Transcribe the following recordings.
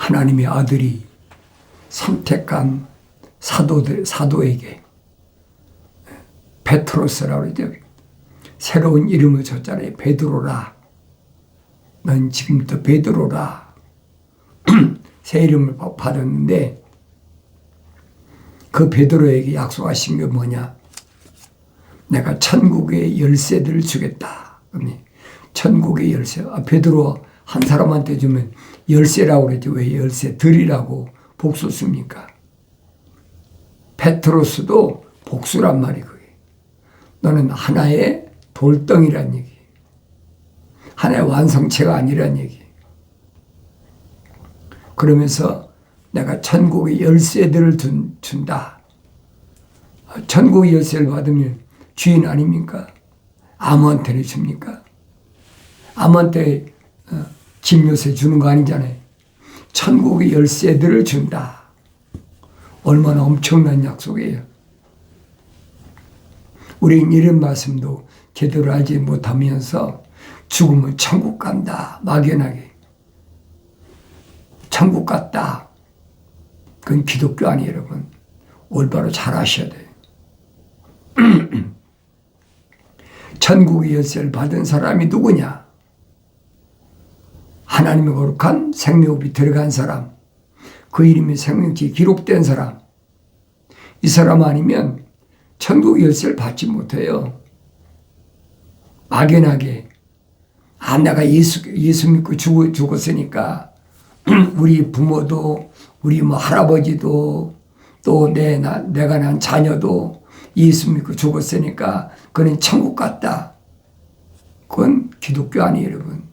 하나님의 아들이 선택한 사도에게 베트로스라고 그러죠. 새로운 이름을 줬잖아요. 베드로라. 넌 지금부터 베드로라. 새 이름을 받았는데 그 베드로에게 약속하신 게 뭐냐? 내가 천국의 열쇠들을 주겠다. 천국의 열쇠. 베드로 한 사람한테 주면 열쇠라고 그랬지. 왜 열쇠들이라고 복수 씁니까? 베트로스도 복수란 말이 그게. 너는 하나의 돌덩이란 얘기. 하나의 완성체가 아니란 얘기. 그러면서 내가 천국의 열쇠들을 준다. 천국의 열쇠를 받으면 주인 아닙니까? 아무한테는 줍니까? 아무한테 집 요새 주는 거 아니잖아요. 천국의 열쇠들을 준다. 얼마나 엄청난 약속이에요. 우리는 이런 말씀도 제대로 알지 못하면서 죽으면 천국 간다. 막연하게. 천국 갔다. 그건 기독교 아니에요, 여러분. 올바로 잘 아셔야 돼요. 천국의 열쇠를 받은 사람이 누구냐? 하나님의 거룩한 생명이 들어간 사람, 그 이름이 생명지에 기록된 사람, 이 사람 아니면 천국의 열쇠를 받지 못해요. 막연하게 내가 예수 믿고 죽었으니까 우리 부모도 우리 할아버지도 또 내가 난 자녀도 예수 믿고 죽었으니까 그는 천국 갔다. 그건 기독교 아니에요, 여러분.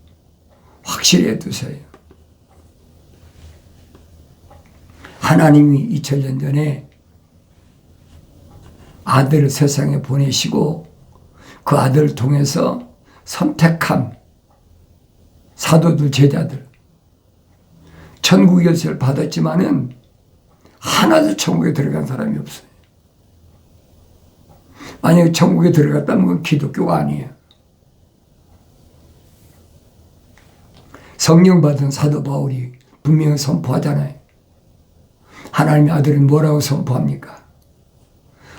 확실히 해두세요. 하나님이 2000년 전에 아들을 세상에 보내시고 그 아들을 통해서 선택한 사도들, 제자들, 천국 열쇠를 받았지만은 하나도 천국에 들어간 사람이 없어요. 만약에 천국에 들어갔다면 그건 기독교가 아니에요. 성령 받은 사도 바울이 분명히 선포하잖아요. 하나님의 아들은 뭐라고 선포합니까?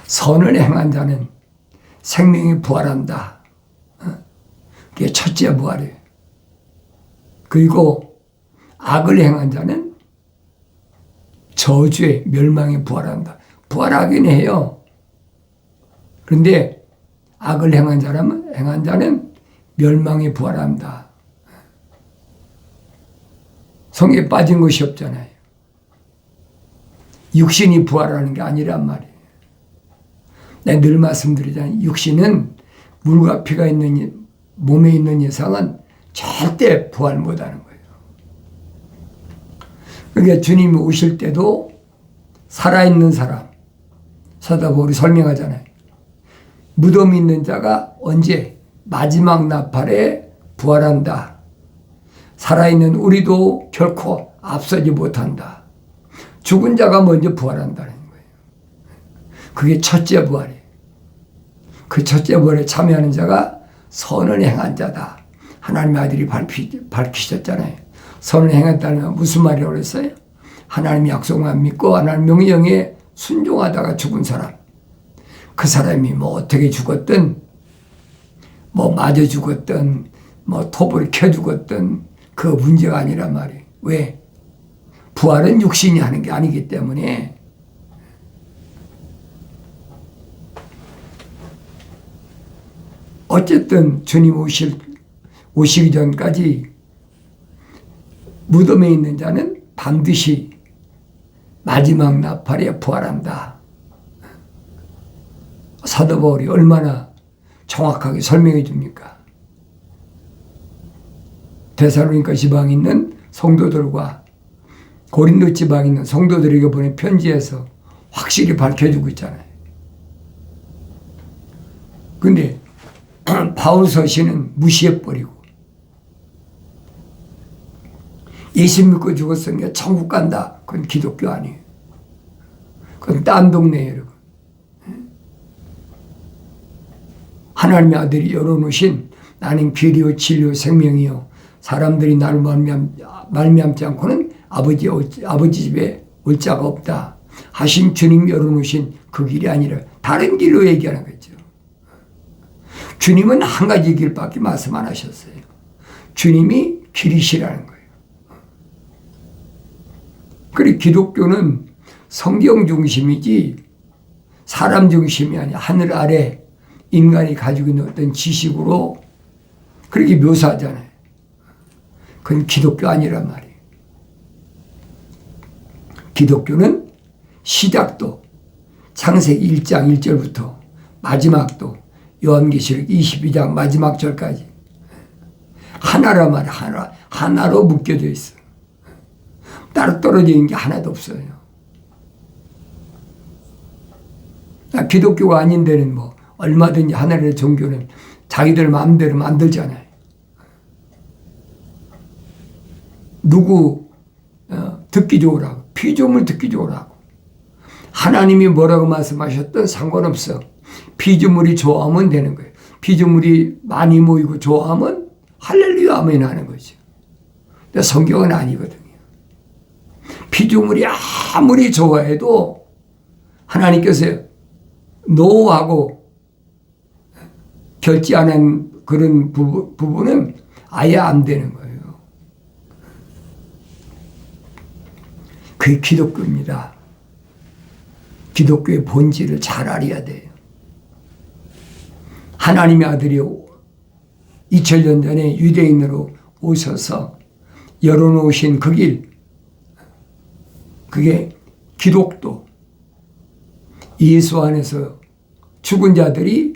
선을 행한 자는 생명이 부활한다. 그게 첫째 부활이에요. 그리고 악을 행한 자는 저주의 멸망에 부활한다. 부활하긴 해요. 그런데 악을 행한 자는 멸망에 부활한다. 성에 빠진 것이 없잖아요. 육신이 부활하는 게 아니란 말이에요. 내가 늘 말씀드리잖아요. 육신은 물과 피가 있는 몸에 있는 이상은 절대 부활 못하는 거예요. 그러니까 주님이 오실 때도 살아있는 사람, 사도 바울이 설명하잖아요. 무덤이 있는 자가 언제? 마지막 나팔에 부활한다. 살아있는 우리도 결코 앞서지 못한다. 죽은 자가 먼저 부활한다는 거예요. 그게 첫째 부활이에요. 그 첫째 부활에 참여하는 자가 선을 행한 자다. 하나님의 아들이 밝히셨잖아요. 선을 행했다는 건 무슨 말이라고 그랬어요? 하나님의 약속만 믿고 하나님 명령에 순종하다가 죽은 사람. 그 사람이 어떻게 죽었든 맞아 죽었든 톱을 켜 죽었든 그 문제가 아니란 말이에요. 왜? 부활은 육신이 하는 게 아니기 때문에. 어쨌든 주님 오시기 전까지 무덤에 있는 자는 반드시 마지막 나팔에 부활한다. 사도 바울이 얼마나 정확하게 설명해 줍니까? 데살로니가 지방에 있는 성도들과 고린도 지방에 있는 성도들에게 보낸 편지에서 확실히 밝혀주고 있잖아요. 근데 바울 서신은 무시해버리고 예수 믿고 죽었으니까 천국 간다. 그건 기독교 아니에요. 그건 딴 동네예요, 여러분. 하나님의 아들이 열어놓으신 나는 길이요 진리요 생명이요 사람들이 나를 말미암지 않고는 아버지 집에 올 자가 없다 하신 주님 열어놓으신 그 길이 아니라 다른 길로 얘기하는 거죠. 주님은 한 가지 길밖에 말씀 안 하셨어요. 주님이 길이시라는 거예요. 그리고 기독교는 성경 중심이지 사람 중심이 아니야. 하늘 아래 인간이 가지고 있는 어떤 지식으로 그렇게 묘사하잖아요. 그건 기독교 아니란 말이에요. 기독교는 시작도 창세기 1장 1절부터 마지막도 요한계시록 22장 마지막 절까지 하나란 말이야. 하나로 묶여져 있어. 따로 떨어져 있는 게 하나도 없어요. 기독교가 아닌 데는 뭐 얼마든지 하나의 종교는 자기들 마음대로 만들잖아요. 누구 듣기 좋으라고 피조물 듣기 좋으라고 하나님이 뭐라고 말씀하셨든 상관없어. 피조물이 좋아하면 되는 거예요. 피조물이 많이 모이고 좋아하면 할렐루야 아멘 하는 거죠. 근데 성경은 아니거든요. 피조물이 아무리 좋아해도 하나님께서 노하고 결제하는 그런 부분은 아예 안 되는 거예요. 그게 기독교입니다. 기독교의 본질을 잘 알아야 돼요. 하나님의 아들이 2000년 전에 유대인으로 오셔서 열어놓으신 그 길, 그게 기독도, 예수 안에서 죽은 자들이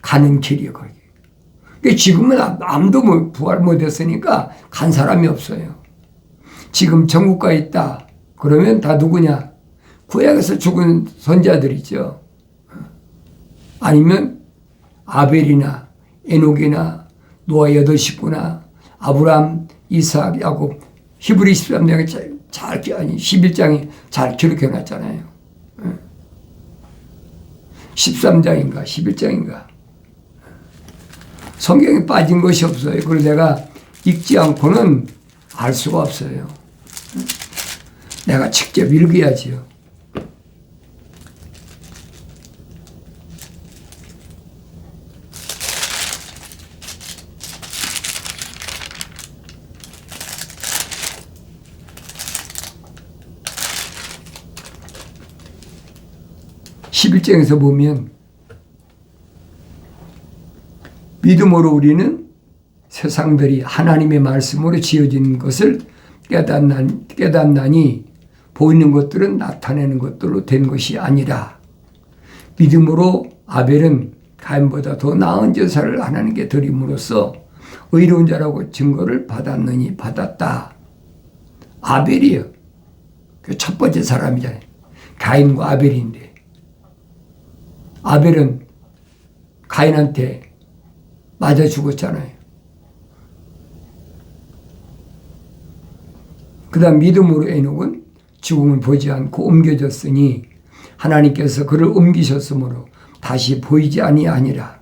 가는 길이에요. 거기. 지금은 아무도 부활 못했으니까 간 사람이 없어요. 지금 천국가 있다 그러면 다 누구냐? 구약에서 죽은 선자들이죠. 아니면 아벨이나 에녹이나 노아 8식구나 아브람, 이삭, 야곱. 히브리 13장에 11장에 잘 기록해놨잖아요. 13장인가 11장인가 성경에 빠진 것이 없어요. 그걸 내가 읽지 않고는 알 수가 없어요. 내가 직접 읽어야지요. (11장에서) 보면 믿음으로 우리는 세상들이 하나님의 말씀으로 지어진 것을 깨닫나니 보이는 것들은 나타내는 것들로 된 것이 아니라 믿음으로 아벨은 가인보다 더 나은 제사를 하나님께 드림으로써 의로운 자라고 증거를 받았다. 아벨이요. 그 첫 번째 사람이잖아요. 가인과 아벨인데 아벨은 가인한테 맞아 죽었잖아요. 그 다음 믿음으로 에녹은 죽음을 보지 않고 옮겨졌으니 하나님께서 그를 옮기셨으므로 다시 보이지 아니하니라.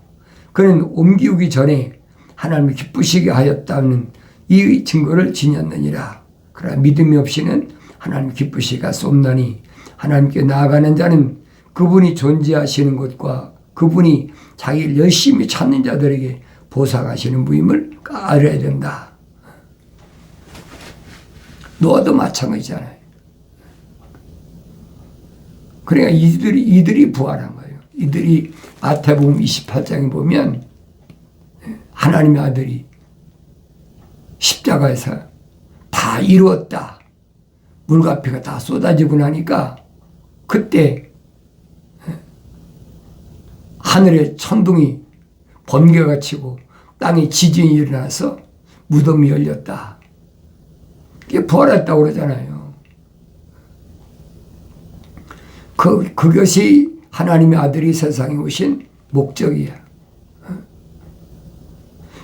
그는 옮기기 전에 하나님을 기쁘시게 하였다는 이 증거를 지녔느니라. 그러나 믿음이 없이는 하나님 기쁘시게 할 수 없나니 하나님께 나아가는 자는 그분이 존재하시는 것과 그분이 자기를 열심히 찾는 자들에게 보상하시는 분임을 알아야 된다. 노아도 마찬가지잖아요. 그러니까 이들이 부활한 거예요. 이들이 마태복음 28장에 보면 하나님의 아들이 십자가에서 다 이루었다. 물가피가 다 쏟아지고 나니까 그때 하늘에 천둥이 번개가 치고 땅에 지진이 일어나서 무덤이 열렸다. 이게 부활했다고 그러잖아요. 그것이 하나님의 아들이 세상에 오신 목적이야.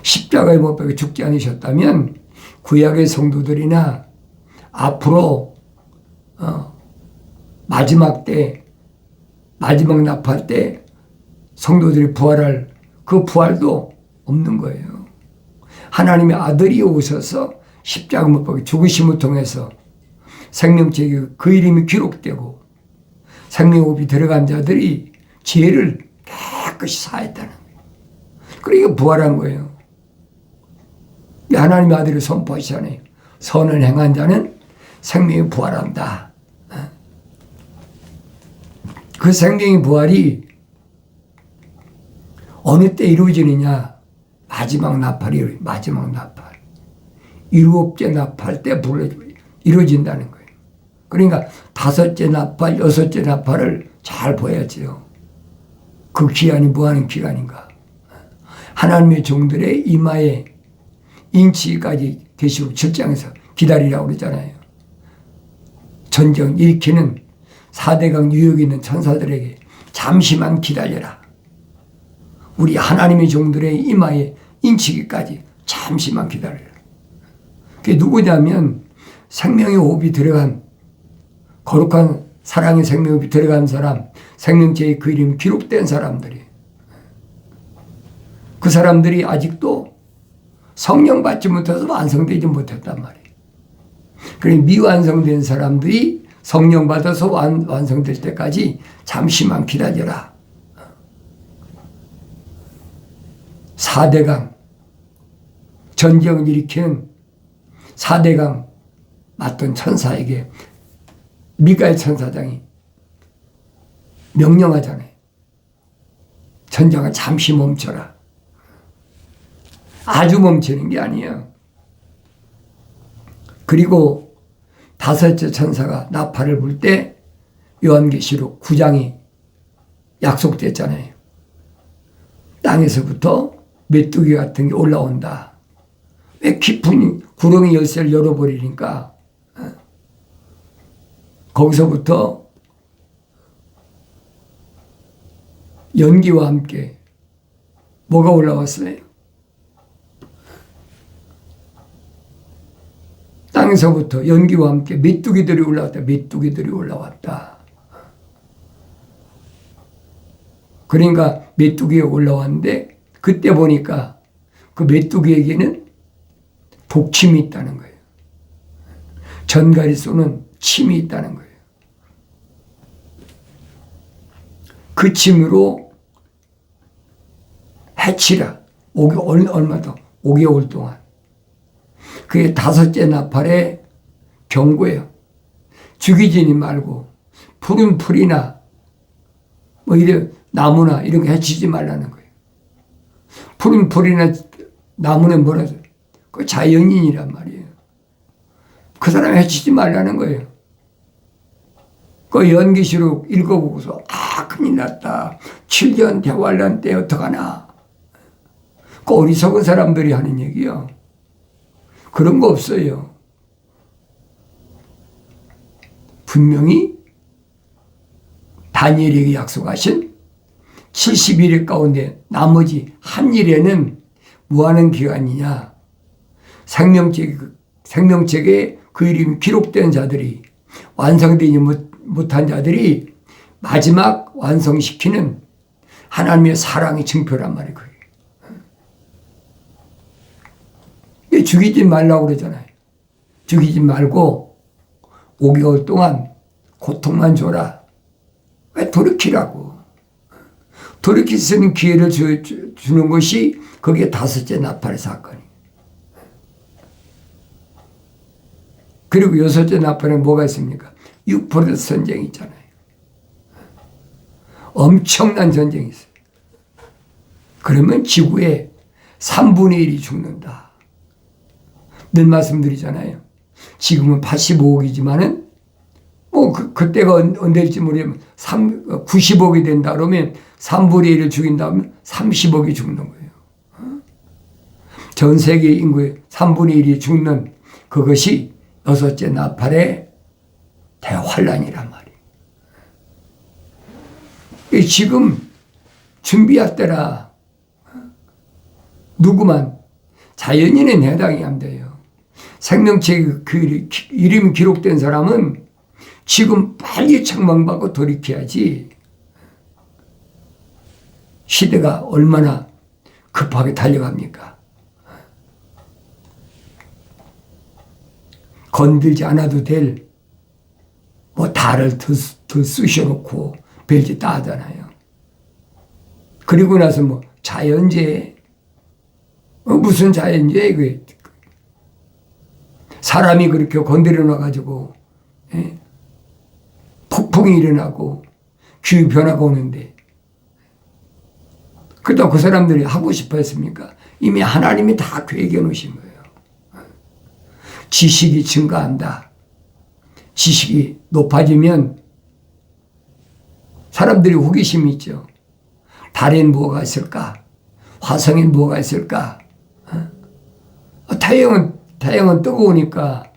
십자가에 못 박혀 죽지 않으셨다면 구약의 성도들이나 앞으로 마지막 나팔 때 성도들이 부활할 그 부활도 없는 거예요. 하나님의 아들이 오셔서 십자가 못 박혀 죽으심을 통해서 생명책에 그 이름이 기록되고 생명호흡이 들어간 자들이 죄를 깨끗이 사했다는 거예요. 그러니까 부활한 거예요. 하나님의 아들을 선포하시잖아요. 선을 행한 자는 생명이 부활한다. 그 생명의 부활이 어느 때 이루어지느냐? 마지막 나팔이 마지막 나팔. 일곱째 나팔 때 이루어진다는 거예요. 그러니까 다섯째 나팔, 여섯째 나팔을 잘 보야지요. 그 기간이 뭐하는 기간인가? 하나님의 종들의 이마에 인치까지 계시록 7장에서 기다리라고 그러잖아요. 전쟁 일으키는 4대강 유역에 있는 천사들에게 잠시만 기다려라. 우리 하나님의 종들의 이마에 인치기까지 잠시만 기다려라. 그게 누구냐면 생명의 호흡이 들어간 거룩한 사랑의 생명호흡이 들어간 사람, 생명체의 그 이름이 기록된 사람들이, 그 사람들이 아직도 성령 받지 못해서 완성되지 못했단 말이에요. 그러니 미완성된 사람들이 성령 받아서 완성될 때까지 잠시만 기다려라. 4대강 전쟁을 일으키는 4대강 맡던 천사에게 미가엘 천사장이 명령하잖아요. 전쟁을 잠시 멈춰라. 아주 멈추는 게 아니에요. 그리고 다섯째 천사가 나팔을 불 때 요한계시록 9장이 약속됐잖아요. 땅에서부터 메뚜기 같은 게 올라온다. 왜 깊은 구렁이 열쇠를 열어버리니까 거기서부터 연기와 함께 뭐가 올라왔어요? 땅에서부터 연기와 함께 메뚜기들이 올라왔다. 메뚜기들이 올라왔다. 그러니까 메뚜기가 올라왔는데 그때 보니까 그 메뚜기에게는 독침이 있다는 거예요. 전갈이 쏘는 침이 있다는 거예요. 그 침으로 해치라. 얼마 더 5개월 동안. 그게 다섯째 나팔의 경고예요. 죽이지니 말고 푸른 풀이나 뭐 이런 나무나 이런 거 해치지 말라는 거예요. 푸른 풀이나 나무는 뭐라죠? 그 자연인이란 말이에요. 그 사람 해치지 말라는 거예요. 그 연기시록 읽어보고서 큰일 났다. 7년 대환란 때 어떡하나. 그 어리석은 사람들이 하는 얘기요. 그런 거 없어요. 분명히 다니엘에게 약속하신 70일 가운데 나머지 한 일에는 뭐하는 기간이냐. 생명책에 그 이름이 기록된 자들이 완성되지 못한 자들이 마지막 완성시키는 하나님의 사랑의 증표란 말이에요. 그게. 죽이지 말라고 그러잖아요. 죽이지 말고 5개월 동안 고통만 줘라. 왜 돌이키라고. 돌이킬 수 있는 기회를 주는 것이 그게 다섯째 나팔의 사건이에요. 그리고 여섯째 나팔에 뭐가 있습니까? 유프라테스 전쟁이 있잖아요. 엄청난 전쟁이 있어요. 그러면 지구의 3분의 1이 죽는다. 늘 말씀드리잖아요. 지금은 85억이지만은 그때가 언제일지 모르지만 90억이 된다 그러면 3분의 1을 죽인다면 30억이 죽는 거예요. 전 세계 인구의 3분의 1이 죽는 그것이 여섯째 나팔의 대환란이란 말이에요. 지금 준비할 때라. 누구만 자연인은 해당이 안 돼요. 생명책 그 이름이 기록된 사람은 지금 빨리 책망받고 돌이켜야지. 시대가 얼마나 급하게 달려갑니까? 건들지 않아도 될 뭐 달을 더 쑤셔놓고 별짓 다 하잖아요. 그리고 나서 뭐 자연재해, 무슨 자연재해, 그 사람이 그렇게 건드려 놔가지고 폭풍이 일어나고 기후 변화가 오는데 그렇다고 그 사람들이 하고 싶어 했습니까? 이미 하나님이 다 계획해 놓으신 거예요. 지식이 증가한다. 지식이 높아지면 사람들이 호기심이 있죠. 달엔 뭐가 있을까? 화성엔 뭐가 있을까? 태양은 뜨거우니까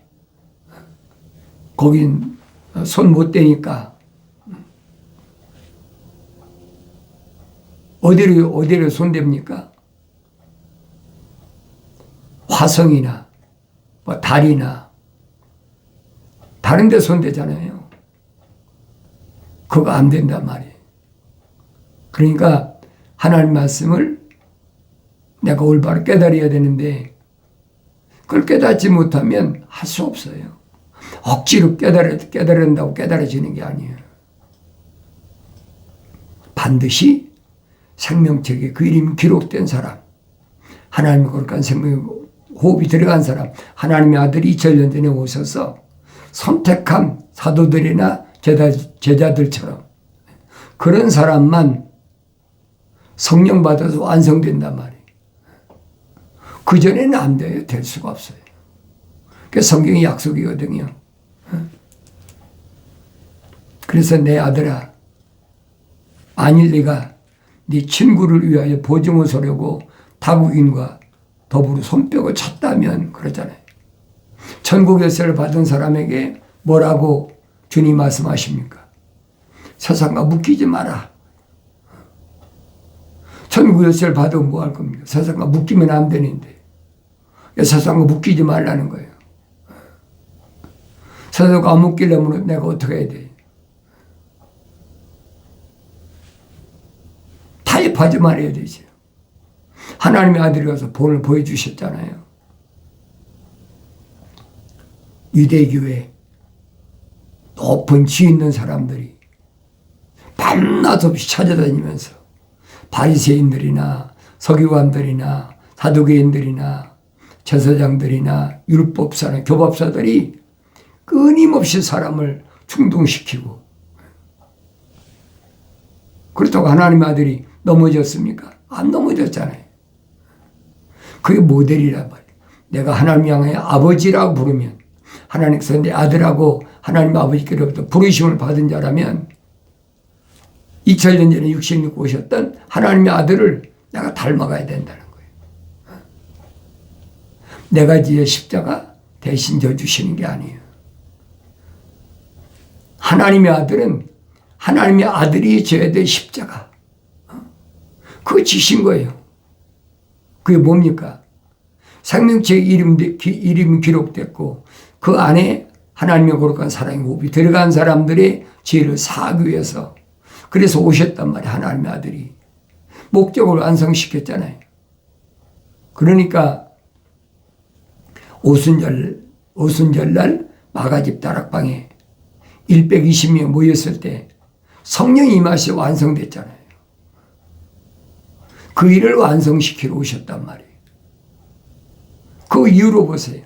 거긴 손 못 대니까 어디를 손댑니까? 화성이나 뭐 달이나 다른 데 손대잖아요. 그거 안 된단 말이에요. 그러니까 하나님 말씀을 내가 올바로 깨달아야 되는데 그걸 깨닫지 못하면 할 수 없어요. 억지로 깨달은다고 깨달아지는 게 아니에요. 반드시 생명책에 그 이름이 기록된 사람, 하나님의 거룩한 생명 호흡이 들어간 사람, 하나님의 아들이 2000년 전에 오셔서 선택한 사도들이나 제자들처럼 그런 사람만 성령 받아서 완성된단 말이에요. 그전에는 안 돼요. 될 수가 없어요. 그게 성경의 약속이거든요. 그래서 내 아들아, 만일 네가 네 친구를 위하여 보증을 서려고 타국인과 더불어 손뼉을 쳤다면 그러잖아요. 천국 열쇠를 받은 사람에게 뭐라고 주님 말씀하십니까? 세상과 묶이지 마라. 천국 열쇠를 받으면 뭐 할 겁니까? 세상과 묶이면 안 되는데 세상과 묶이지 말라는 거예요. 세상과 안 묶이려면 내가 어떻게 해야 돼? 타협하지 말아야 되지. 하나님의 아들이 가서 본을 보여주셨잖아요. 유대교회 높은 지위 있는 사람들이 밤낮 없이 찾아다니면서 바리새인들이나 서기관들이나 사두개인들이나 제사장들이나 율법사나 교법사들이 끊임없이 사람을 충동시키고, 그렇다고 하나님의 아들이 넘어졌습니까? 안 넘어졌잖아요. 그게 모델이란 말이에요. 내가 하나님 향해 아버지라고 부르면, 하나님께서 내 아들하고 하나님 아버지께로부터 부르심을 받은 자라면 2000년 전에 육신 입고 오셨던 하나님의 아들을 내가 닮아가야 된다는 거예요. 내가 지의 십자가 대신 져주시는 게 아니에요. 하나님의 아들은 하나님의 아들이 져야 될 십자가, 그거 지신 거예요. 그게 뭡니까? 생명책 이름이 기록됐고 그 안에 하나님의 거룩한 사랑의 호흡이 들어간 사람들의 죄를 사하기 위해서, 그래서 오셨단 말이에요. 하나님의 아들이 목적을 완성시켰잖아요. 그러니까 오순절날 마가집 다락방에 120명 모였을 때 성령이 임하시 완성됐잖아요. 그 일을 완성시키러 오셨단 말이에요. 그 이유로 보세요.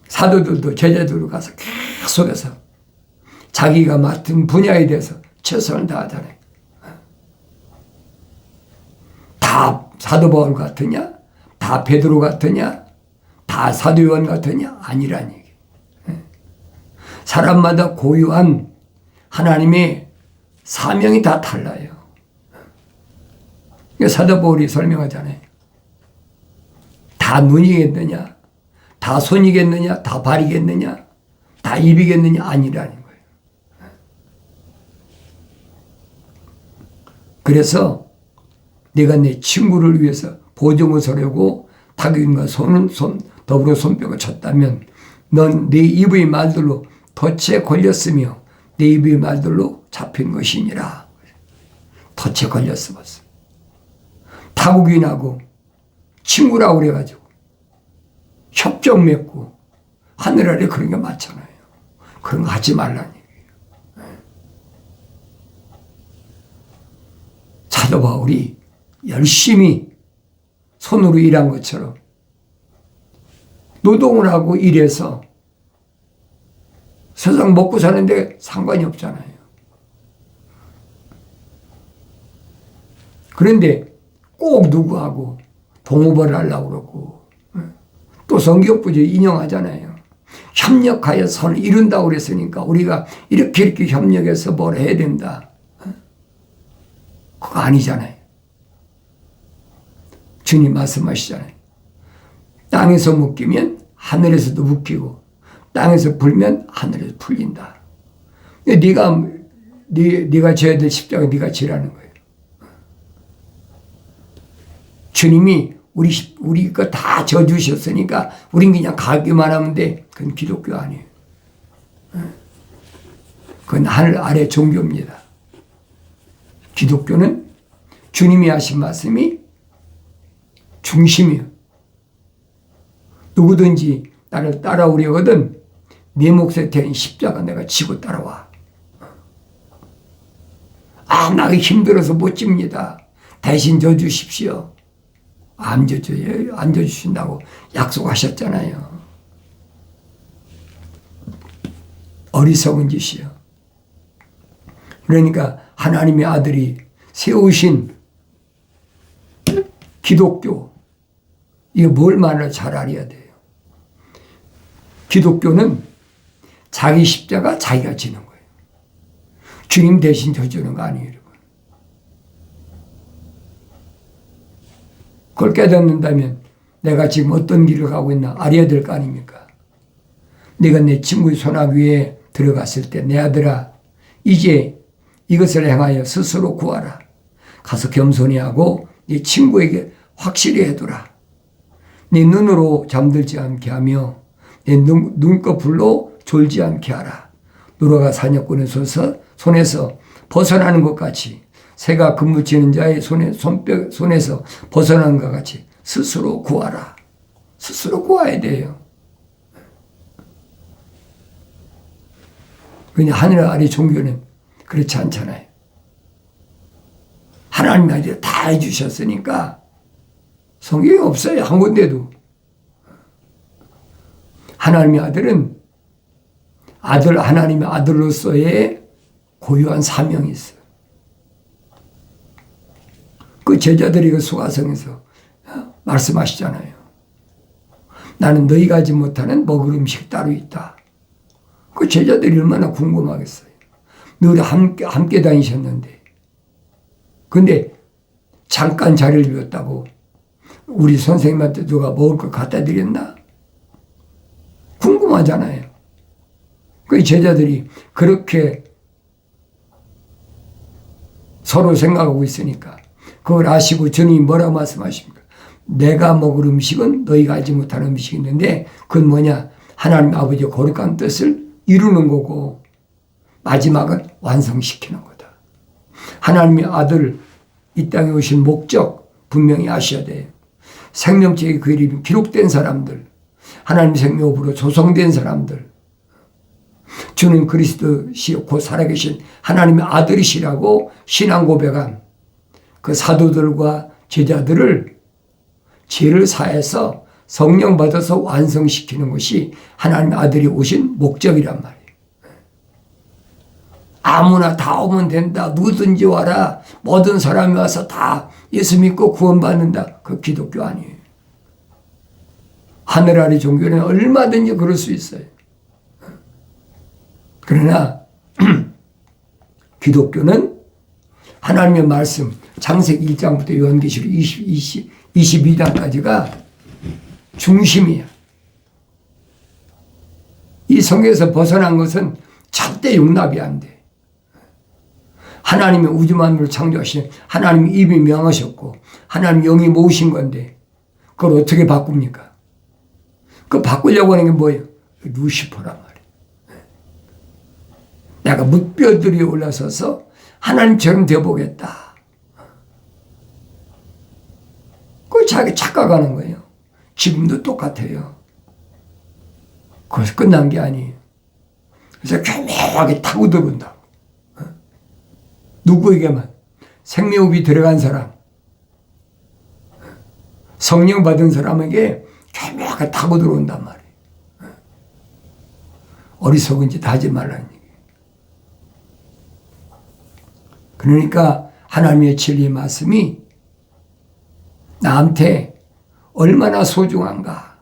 사도들도 제자들도 가서 계속해서 자기가 맡은 분야에 대해서 최선을 다하잖아요. 다 사도 바울 같으냐? 다 베드로 같으냐? 다 사도 요한 같으냐? 아니란 얘기. 사람마다 고유한 하나님의 사명이 다 달라요. 사도 바울이 설명하잖아요. 다 눈이겠느냐? 다 손이겠느냐? 다 발이겠느냐? 다 입이겠느냐? 아니라는 거예요. 그래서 내가 내 친구를 위해서 보증을 서려고 타국인과 더불어 손뼉을 쳤다면 넌 내 입의 말들로 덫에 걸렸으며 내 입의 말들로 잡힌 것이니라. 덫에 걸렸어 봤어. 타국인하고 친구라고 그래가지고 협정 맺고 하늘 아래 그런 게 많잖아요. 그런 거 하지 말라는 얘기예요. 사도 바울이 열심히 손으로 일한 것처럼 노동을 하고 일해서 세상 먹고 사는데 상관이 없잖아요. 그런데 꼭 누구하고 동업을 하려고 그러고 또 성경부지 인용하잖아요. 협력하여 선을 이룬다고 그랬으니까 우리가 이렇게 협력해서 뭘 해야 된다. 그거 아니잖아요. 주님 말씀하시잖아요. 땅에서 묶이면 하늘에서도 묶이고 땅에서 풀면 하늘에서 풀린다. 네가 져야 될 십자가 네가 지라는 거예요. 주님이 우리 거 다 져주셨으니까 우린 그냥 가기만 하면 돼. 그건 기독교 아니에요. 그건 하늘 아래 종교입니다. 기독교는 주님이 하신 말씀이 중심이에요. 누구든지 나를 따라오려거든 네 몫에 대한 십자가 내가 지고 따라와. 나가 힘들어서 못 집니다. 대신 져주십시오. 안 져주신다고 약속하셨잖아요. 어리석은 짓이요. 그러니까 하나님의 아들이 세우신 기독교, 이거 뭘 말을 잘 알아야 돼요. 기독교는 자기 십자가 자기가 지는 거예요. 주님 대신 져주는 거 아니에요, 여러분. 그걸 깨닫는다면 내가 지금 어떤 길을 가고 있나 알아야 될 거 아닙니까? 내가 내 친구의 손아귀 위에 들어갔을 때 내 아들아 이제 이것을 행하여 스스로 구하라. 가서 겸손히 하고 네 친구에게 확실히 해두라. 네 눈으로 잠들지 않게 하며 내 눈꺼풀로 졸지 않게 하라. 노라가 사냥꾼의 손에서 벗어나는 것 같이 새가 근무치는 자의 손에서 벗어나는 것 같이 스스로 구하라. 스스로 구해야 돼요. 그냥 하늘 아래 종교는 그렇지 않잖아요. 하나님 아들이 다 해주셨으니까 성경이 없어요. 한 군데도. 하나님의 아들은 하나님의 아들로서의 고유한 사명이 있어요. 그 제자들이 그 수가성에서 말씀하시잖아요. 나는 너희가 하지 못하는 먹을 음식 따로 있다. 그 제자들이 얼마나 궁금하겠어요. 늘 함께 다니셨는데. 근데 잠깐 자리를 비웠다고 우리 선생님한테 누가 먹을 거 갖다 드렸나? 궁금하잖아요. 그 제자들이 그렇게 서로 생각하고 있으니까 그걸 아시고 주님이 뭐라고 말씀하십니까? 내가 먹을 음식은 너희가 알지 못하는 음식이 있는데 그건 뭐냐? 하나님 아버지의 거룩한 뜻을 이루는 거고 마지막은 완성시키는 거다. 하나님의 아들 이 땅에 오신 목적 분명히 아셔야 돼요. 생명책의 그 이름이 기록된 사람들, 하나님 생명으로 조성된 사람들, 주는 그리스도시요 곧 살아계신 하나님의 아들이시라고 신앙 고백한 그 사도들과 제자들을 죄를 사해서 성령 받아서 완성시키는 것이 하나님의 아들이 오신 목적이란 말이에요. 아무나 다 오면 된다. 누구든지 와라. 모든 사람이 와서 다 예수 믿고 구원받는다. 그 기독교 아니에요. 하늘 아래 종교는 얼마든지 그럴 수 있어요. 그러나 기독교는 하나님의 말씀 창세기 1장부터 요한계시록 22장까지가 중심이야. 이 성경에서 벗어난 것은 절대 용납이 안 돼. 하나님의 우주 만물을 창조하신 하나님이 입이 명하셨고 하나님 영이 모으신 건데 그걸 어떻게 바꿉니까? 그거 바꾸려고 하는 게 뭐예요? 루시퍼란 말이에요. 내가 뭇별들 위에 올라서서 하나님처럼 되어보겠다. 그거 자기 착각하는 거예요. 지금도 똑같아요. 거기서 끝난 게 아니에요. 그래서 교묘하게 타고 들어온다. 누구에게만? 생명호흡이 들어간 사람, 성령 받은 사람에게 교묘하게 타고 들어온단 말이에요. 어리석은 짓 하지 말라는 얘기예요. 그러니까 하나님의 진리의 말씀이 나한테 얼마나 소중한가.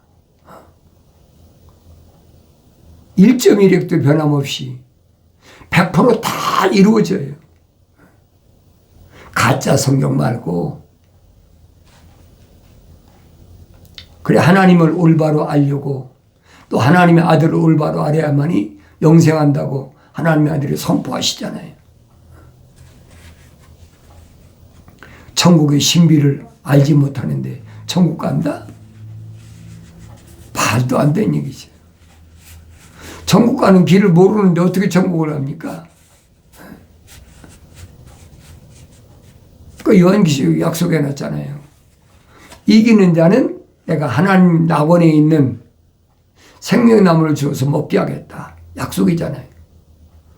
1.1획도 변함없이 100%다 이루어져요. 가짜 성경 말고. 그래 하나님을 올바로 알려고 또 하나님의 아들을 올바로 알아야만이 영생한다고 하나님의 아들이 선포하시잖아요. 천국의 신비를 알지 못하는데 천국 간다? 말도 안 되는 얘기죠. 천국 가는 길을 모르는데 어떻게 천국을 갑니까? 그 요한계시록 약속해 놨잖아요. 이기는 자는 내가 하나님 낙원에 있는 생명나무를 주어서 먹게 하겠다. 약속이잖아요.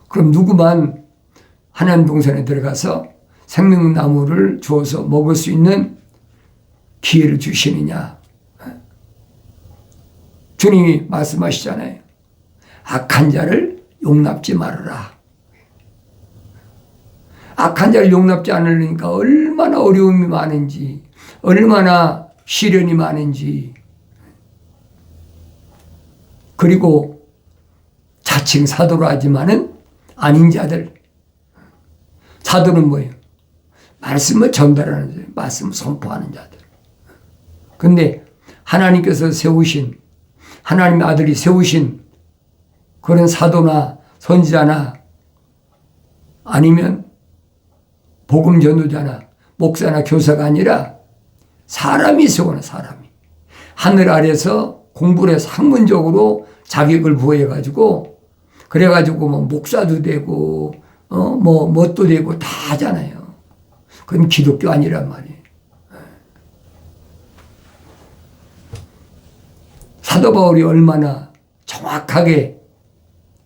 그럼 누구만 하나님 동산에 들어가서 생명나무를 주어서 먹을 수 있는 기회를 주시느냐. 주님이 말씀하시잖아요. 악한 자를 용납지 말아라. 악한 자를 용납지 않으려니까 얼마나 어려움이 많은지, 얼마나 시련이 많은지. 그리고 자칭 사도로 하지만은 아닌 자들. 사도는 뭐예요? 말씀을 전달하는 자들, 말씀을 선포하는 자들. 근데 하나님께서 세우신, 하나님의 아들이 세우신 그런 사도나 선지자나 아니면 복음 전도자나 목사나 교사가 아니라 사람이 세우는 사람이. 하늘 아래서 공부를 해서 학문적으로 자격을 부여해가지고 그래가지고 뭐 목사도 되고 뭣도 되고 다 하잖아요. 그건 기독교 아니란 말이에요. 사도 바울이 얼마나 정확하게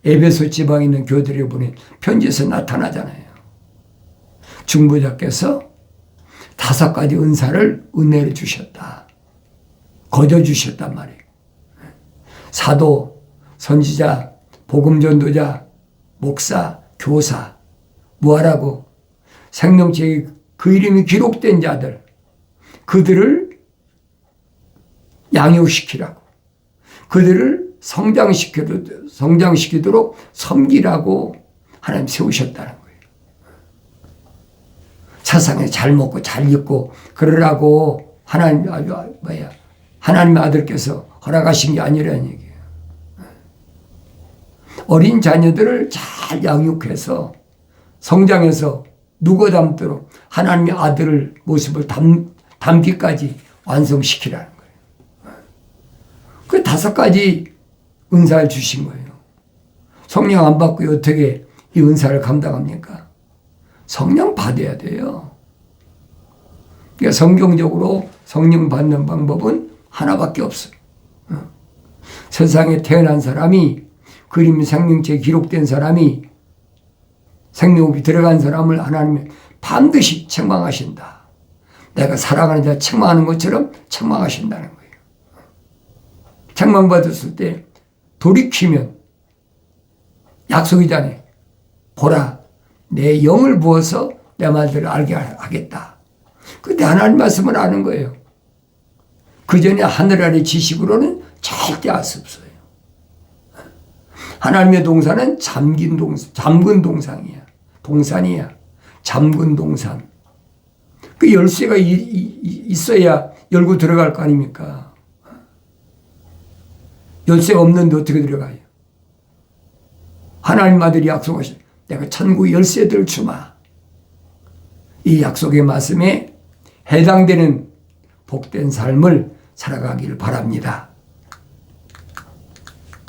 에베소 지방에 있는 교회들에 보낸 편지에서 나타나잖아요. 중보자께서 5가지 은사를 은혜를 주셨다. 거저 주셨단 말이에요. 사도, 선지자, 복음전도자, 목사, 교사, 뭐하라고? 생명책에 그 이름이 기록된 자들, 그들을 양육시키라고, 그들을 성장시키도록 섬기라고 하나님 세우셨다는 거예요. 세상에 잘 먹고 잘 입고 그러라고 하나님의 아들께서 허락하신 게 아니라는 얘기예요. 어린 자녀들을 잘 양육해서 성장해서 누구 닮도록 하나님의 아들을 모습을 담기까지 완성시키라는 거예요. 그 5가지 은사를 주신 거예요. 성령 안 받고 어떻게 이 은사를 감당합니까? 성령 받아야 돼요. 그러니까 성경적으로 성령 받는 방법은 하나밖에 없어요. 세상에 태어난 사람이 그림 생명체에 기록된 사람이 생명호흡이 들어간 사람을 하나님이 반드시 책망하신다. 내가 사랑하는 자 책망하는 것처럼 책망하신다는 거예요. 책망받았을 때 돌이키면 약속이잖아요. 보라, 내 영을 부어서 내 말들을 알게 하겠다. 그때 하나님 말씀을 아는 거예요. 그 전에 하늘 아래 지식으로는 절대 알 수 없어요. 하나님의 동산은 잠근 동산이야. 동산이야. 잠근 동산. 그 열쇠가 있어야 열고 들어갈 거 아닙니까? 열쇠가 없는데 어떻게 들어가요? 하나님 아들이 약속하신 내가 천국 열쇠들을 주마. 이 약속의 말씀에 해당되는 복된 삶을 살아가기를 바랍니다.